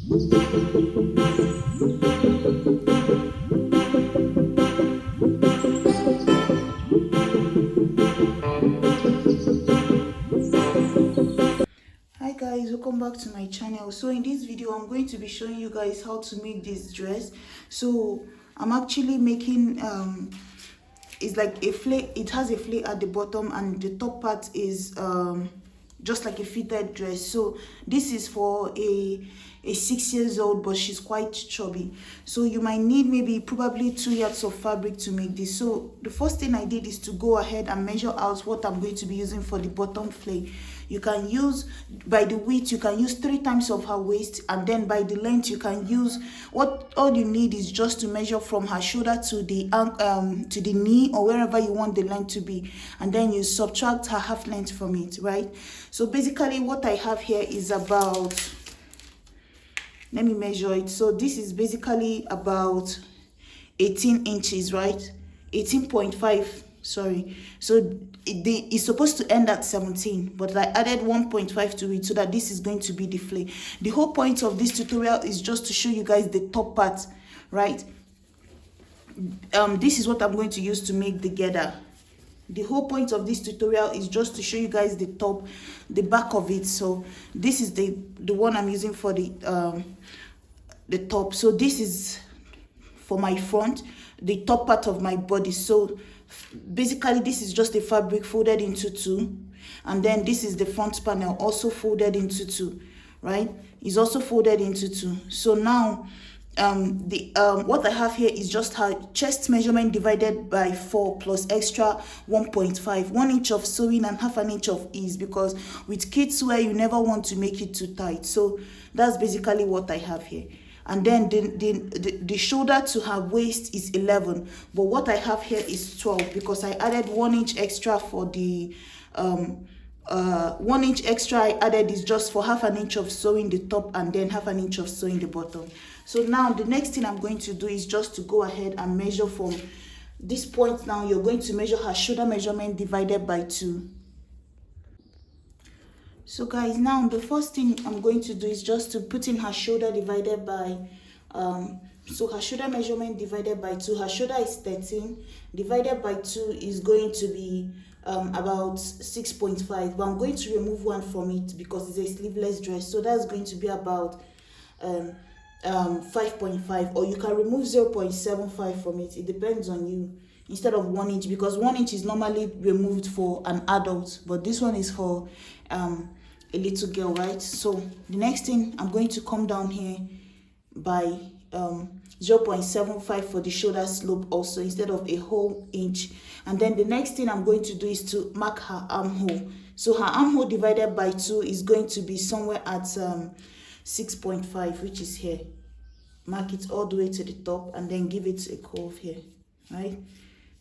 Hi guys, welcome back to my channel. So in this video I'm going to be showing you guys how to make this dress. So I'm actually making it's like a flare. It has a flare at the bottom and the top part is just like a fitted dress. So this is for a 6 years old, but she's quite chubby, so you might need maybe probably 2 yards of fabric to make this. So the first thing I did is to go ahead and measure out what I'm going to be using for the bottom flare. You can use, by the width you can use 3 times of her waist, and then by the length you can use, what all you need is just to measure from her shoulder to the knee or wherever you want the length to be, and then you subtract her half length from it, right? So basically what I have here is about, let me measure it. So this is basically about 18 inches, right? 18.5, sorry. So it's supposed to end at 17, but I added 1.5 to it so that this is going to be the flare. The whole point of this tutorial is just to show you guys the top part, right? This is what I'm going to use to make the gather. The whole point of this tutorial is just to show you guys the top, the back of it. So this is the one I'm using for the top. So this is for my front, the top part of my body. So basically this is just a fabric folded into 2, and then this is the front panel also folded into 2, right? It's also folded into 2. So now what I have here is just her chest measurement divided by 4 plus extra 1.5, 1 inch of sewing and half an inch of ease, because with kids wear you never want to make it too tight. So that's basically what I have here. And then the shoulder to her waist is 11, but what I have here is 12 because I added 1 inch extra for the 1 inch extra I added is just for half an inch of sewing the top and then half an inch of sewing the bottom. So now the next thing I'm going to do is just to go ahead and measure from this point. Now you're going to measure her shoulder measurement divided by 2. So guys, now the first thing I'm going to do is just to put in her shoulder divided by so her shoulder measurement divided by 2. Her shoulder is 13, divided by 2 is going to be about 6.5, but I'm going to remove 1 from it because it's a sleeveless dress, so that's going to be about 5.5, or you can remove 0.75 from it. It depends on you, instead of 1 inch, because 1 inch is normally removed for an adult, but this one is for a little girl, right? So the next thing, I'm going to come down here by 0.75 for the shoulder slope also, instead of a whole inch. And then the next thing I'm going to do is to mark her armhole. So her armhole divided by 2 is going to be somewhere at 6.5, which is here. Mark it all the way to the top and then give it a curve here, right?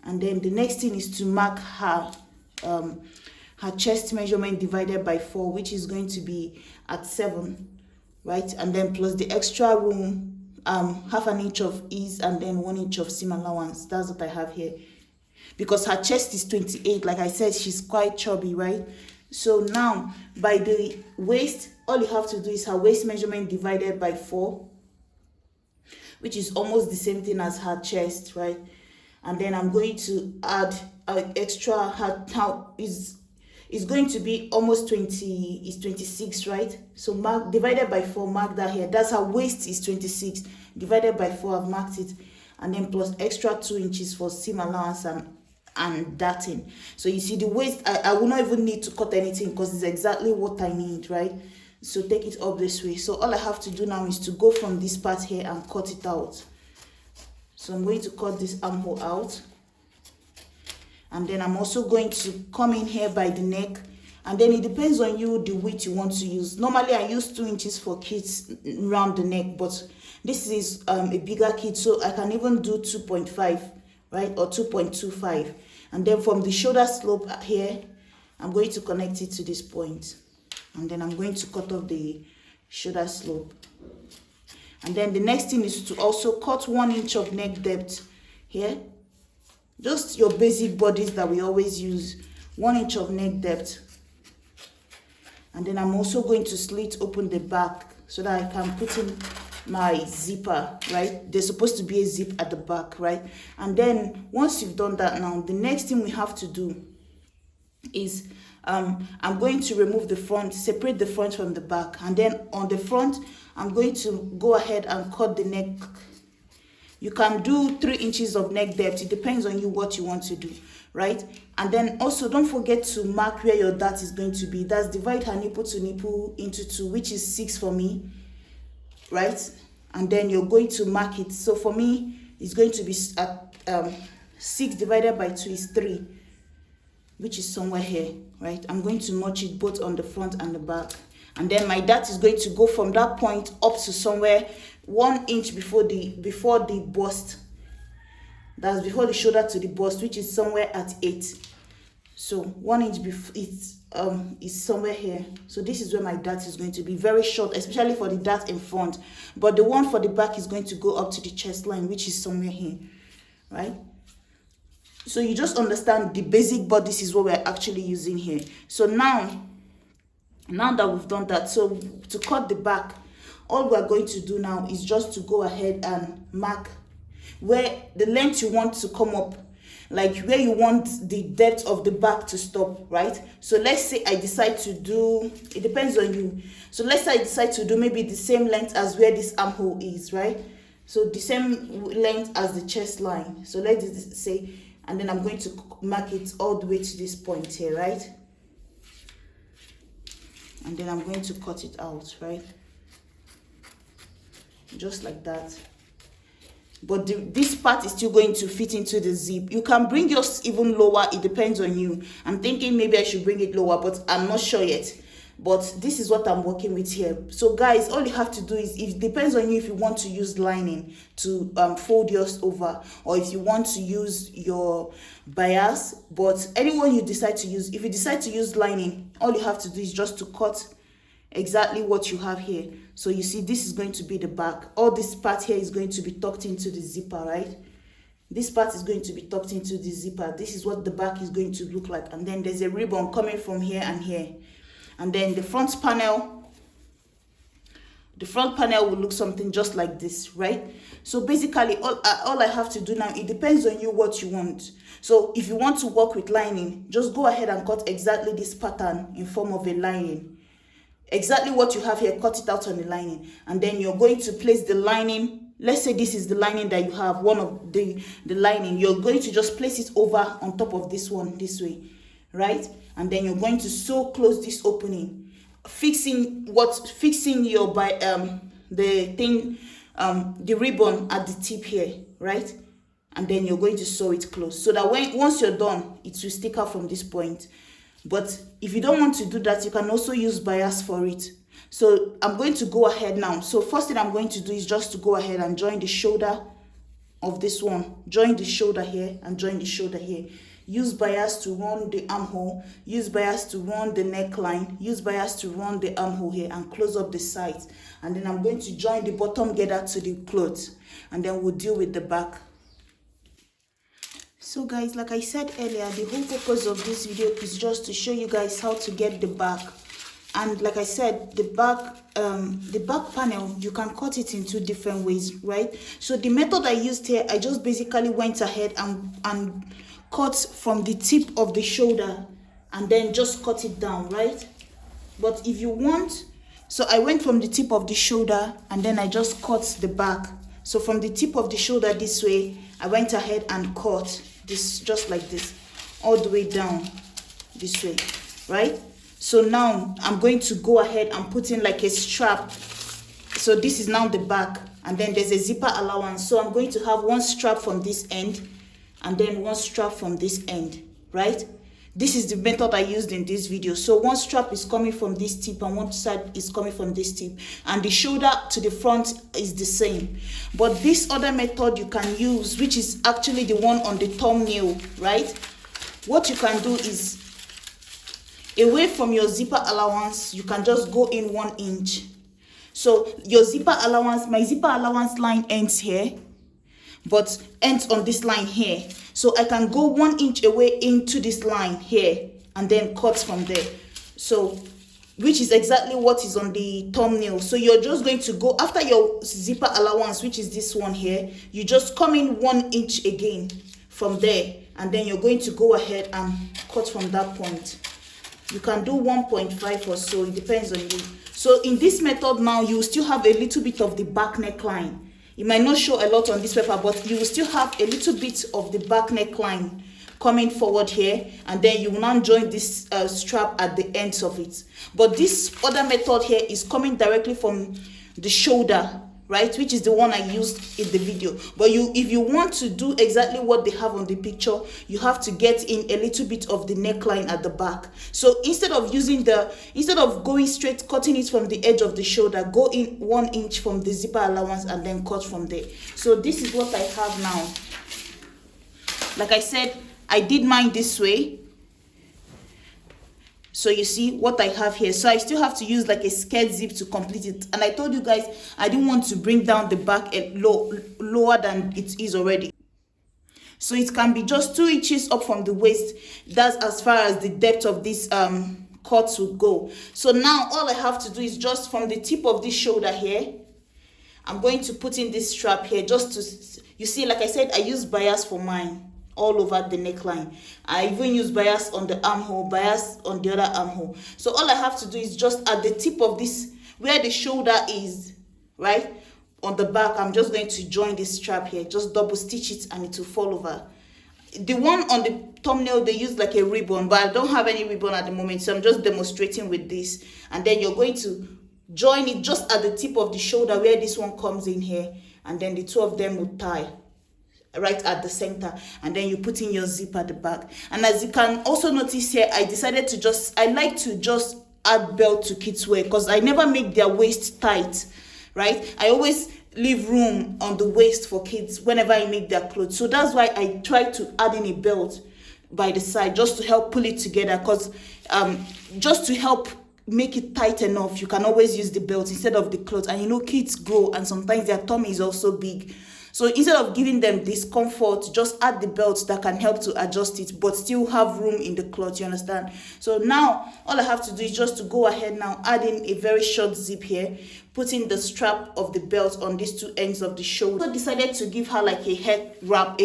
And then the next thing is to mark her her chest measurement divided by 4, which is going to be at 7, right? And then plus the extra room, half an inch of ease and then 1 inch of seam allowance. That's what I have here, because her chest is 28. Like I said, she's quite chubby, right? So now by the waist, all you have to do is her waist measurement divided by 4, which is almost the same thing as her chest, right? And then I'm going to add an extra, her is going to be almost 20, is 26, right? So mark divided by 4, mark that here. That's her waist is 26, divided by 4, I've marked it, and then plus extra 2 inches for seam allowance and darting. So you see the waist, I will not even need to cut anything because it's exactly what I need, right? So take it up this way. So all I have to do now is to go from this part here and cut it out. So I'm going to cut this armhole out, and then I'm also going to come in here by the neck, and then it depends on you the width you want to use. Normally I use 2 inches for kids around the neck, but this is a bigger kid, so I can even do 2.5, right, or 2.25. And then from the shoulder slope here, I'm going to connect it to this point, and then I'm going to cut off the shoulder slope. And then the next thing is to also cut 1 inch of neck depth here. Just your basic bodies that we always use, 1 inch of neck depth. And then I'm also going to slit open the back so that I can put in my zipper, right? There's supposed to be a zip at the back, right? And then once you've done that, now the next thing we have to do is I'm going to remove the front, separate the front from the back, and then on the front I'm going to go ahead and cut the neck. You can do 3 inches of neck depth. It depends on you what you want to do, right? And then also don't forget to mark where your dart is going to be. That's divide her nipple to nipple into 2, which is 6 for me, right? And then you're going to mark it. So for me, it's going to be at 6 divided by 2 is 3, which is somewhere here, right? I'm going to notch it both on the front and the back. And then my dart is going to go from that point up to somewhere 1 inch before the bust. That's before the shoulder to the bust, which is somewhere at 8. So 1 inch before is somewhere here. So this is where my dart is going to be, very short, especially for the dart in front. But the one for the back is going to go up to the chest line, which is somewhere here, right? So you just understand the basic, but this is what we're actually using here. So now that we've done that, so to cut the back, all we're going to do now is just to go ahead and mark where the length you want to come up, like where you want the depth of the back to stop, right? So let's say I decide to do, it depends on you. So let's say I decide to do maybe the same length as where this armhole is, right? So the same length as the chest line. So let's say, and then I'm going to mark it all the way to this point here, right? And then I'm going to cut it out, right? Just like that. But this part is still going to fit into the zip. You can bring yours even lower, it depends on you. I'm thinking maybe I should bring it lower, but I'm not sure yet. But this is what I'm working with here. So guys, all you have to do is, it depends on you if you want to use lining to fold yours over, or if you want to use your bias. But anyone you decide to use, if you decide to use lining, all you have to do is just to cut exactly what you have here. So you see, this is going to be the back. All this part here is going to be tucked into the zipper, right? This part is going to be tucked into the zipper. This is what the back is going to look like. And then there's a ribbon coming from here and here. And then the front panel will look something just like this, right? So basically, all I have to do now, it depends on you what you want. So if you want to work with lining, just go ahead and cut exactly this pattern in form of a lining. Exactly what you have here, cut it out on the lining. And then you're going to place the lining. Let's say this is the lining that you have, one of the lining. You're going to just place it over on top of this one, this way, right? And then you're going to sew close this opening, fixing your the ribbon at the tip here, right? And then you're going to sew it close so that once you're done, it will stick out from this point. But if you don't want to do that, you can also use bias for it. So I'm going to go ahead now. So first thing I'm going to do is just to go ahead and join the shoulder of this one. Join the shoulder here and join the shoulder here. Use bias to run the armhole. Use bias to run the neckline. Use bias to run the armhole here and close up the sides. And then I'm going to join the bottom girder to the clothes. And then we'll deal with the back. So guys, like I said earlier, the whole purpose of this video is just to show you guys how to get the back. And like I said, the back panel, you can cut it in 2 different ways, right? So the method I used here, I just basically went ahead and cut from the tip of the shoulder and then just cut it down, right? But if you want, so I went from the tip of the shoulder and then I just cut the back. So from the tip of the shoulder this way, I went ahead and cut this just like this, all the way down this way, right? So now I'm going to go ahead and put in like a strap. So this is now the back, and then there's a zipper allowance. So I'm going to have one strap from this end and then one strap from this end, right? This is the method I used in this video. So one strap is coming from this tip and one side is coming from this tip, and the shoulder to the front is the same. But this other method you can use, which is actually the one on the thumbnail, right? What you can do is, away from your zipper allowance, you can just go in 1 inch. So your zipper allowance, my zipper allowance line ends here, but ends on this line here. So I can go 1 inch away into this line here and then cut from there. So which is exactly what is on the thumbnail. So you're just going to go after your zipper allowance, which is this one here. You just come in 1 inch again from there, and then you're going to go ahead and cut from that point. You can do 1.5 or so, it depends on you. So in this method now, you will still have a little bit of the back neckline. It might not show a lot on this paper, but you will still have a little bit of the back neckline coming forward here, and then you will now join this strap at the ends of it. But this other method here is coming directly from the shoulder, right, which is the one I used in the video. But if you want to do exactly what they have on the picture, you have to get in a little bit of the neckline at the back. So instead of going straight, cutting it from the edge of the shoulder, go in 1 inch from the zipper allowance and then cut from there. So this is what I have now. Like I said, I did mine this way. So you see what I have here. So I still have to use like a skirt zip to complete it. And I told you guys, I didn't want to bring down the back lower than it is already. So it can be just 2 inches up from the waist. That's as far as the depth of this cut will go. So now all I have to do is just from the tip of this shoulder here, I'm going to put in this strap here just to, you see, like I said, I use bias for mine all over the neckline. I even use bias on the armhole, bias on the other armhole. So all I have to do is just at the tip of this, where the shoulder is, right, on the back, I'm just going to join this strap here, just double stitch it and it will fall over. The one on the thumbnail, they use like a ribbon, but I don't have any ribbon at the moment, so I'm just demonstrating with this. And then you're going to join it just at the tip of the shoulder where this one comes in here, and then the two of them will tie right at the center, and then you put in your zip at the back. And as you can also notice here, I decided to I like to just add belt to kids wear, because I never make their waist tight, right? I always leave room on the waist for kids whenever I make their clothes. So that's why I try to add in a belt by the side, just to help pull it together, because just to help make it tight enough, you can always use the belt instead of the clothes. And you know, kids grow and sometimes their tummy is also big. So instead of giving them discomfort, just add the belt that can help to adjust it, but still have room in the cloth, you understand? So now, all I have to do is just to go ahead now, add in a very short zip here, put in the strap of the belt on these two ends of the shoulder. I decided to give her like a head wrap, a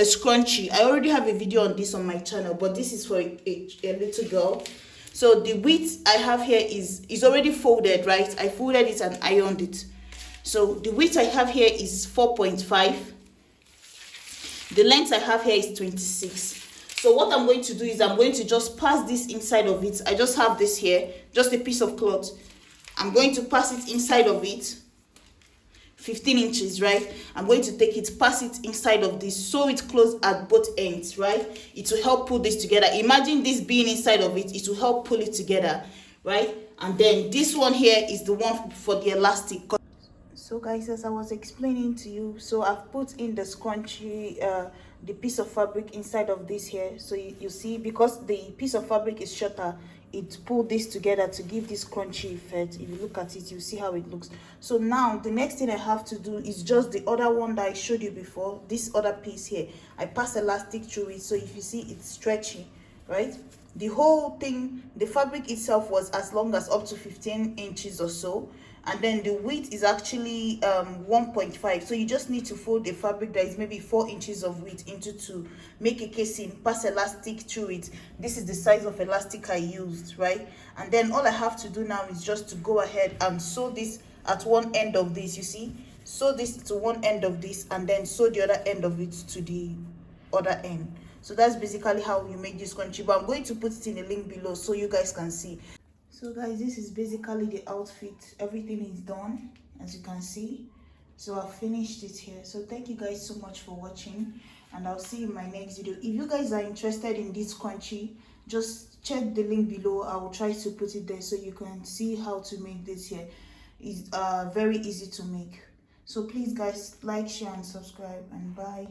scrunchie. I already have a video on this on my channel, but this is for a little girl. So the width I have here is already folded, right? I folded it and ironed it. So the width I have here is 4.5. The length I have here is 26. So what I'm going to do is I'm going to just pass this inside of it. I just have this here, just a piece of cloth. I'm going to pass it inside of it, 15 inches, right? I'm going to take it, pass it inside of this, sew it close at both ends, right? It will help pull this together. Imagine this being inside of it. It will help pull it together, right? And then this one here is the one for the elastic. So guys, as I was explaining to you, so I've put in the scrunchie, the piece of fabric inside of this here. So you see, because the piece of fabric is shorter, it pulled this together to give this crunchy effect. If you look at it, you see how it looks. So now the next thing I have to do is just the other one that I showed you before, this other piece here. I pass elastic through it, so if you see, it's stretchy, right? The whole thing, the fabric itself was as long as up to 15 inches or so, and then the width is actually 1.5. So you just need to fold the fabric that is maybe 4 inches of width into two, make a casing, pass elastic through it. This is the size of elastic I used, right? And then all I have to do now is just to go ahead and sew this at one end of this. You see, sew this to one end of this, and then sew the other end of it to the other end. So that's basically how you make this scrunchie, but I'm going to put it in the link below so you guys can see. So guys, this is basically the outfit. Everything is done, as you can see. So I've finished it here. So thank you guys so much for watching, and I'll see you in my next video. If you guys are interested in this scrunchie, just check the link below. I will try to put it there so you can see how to make this here. It's very easy to make. So please guys, like, share and subscribe, and bye.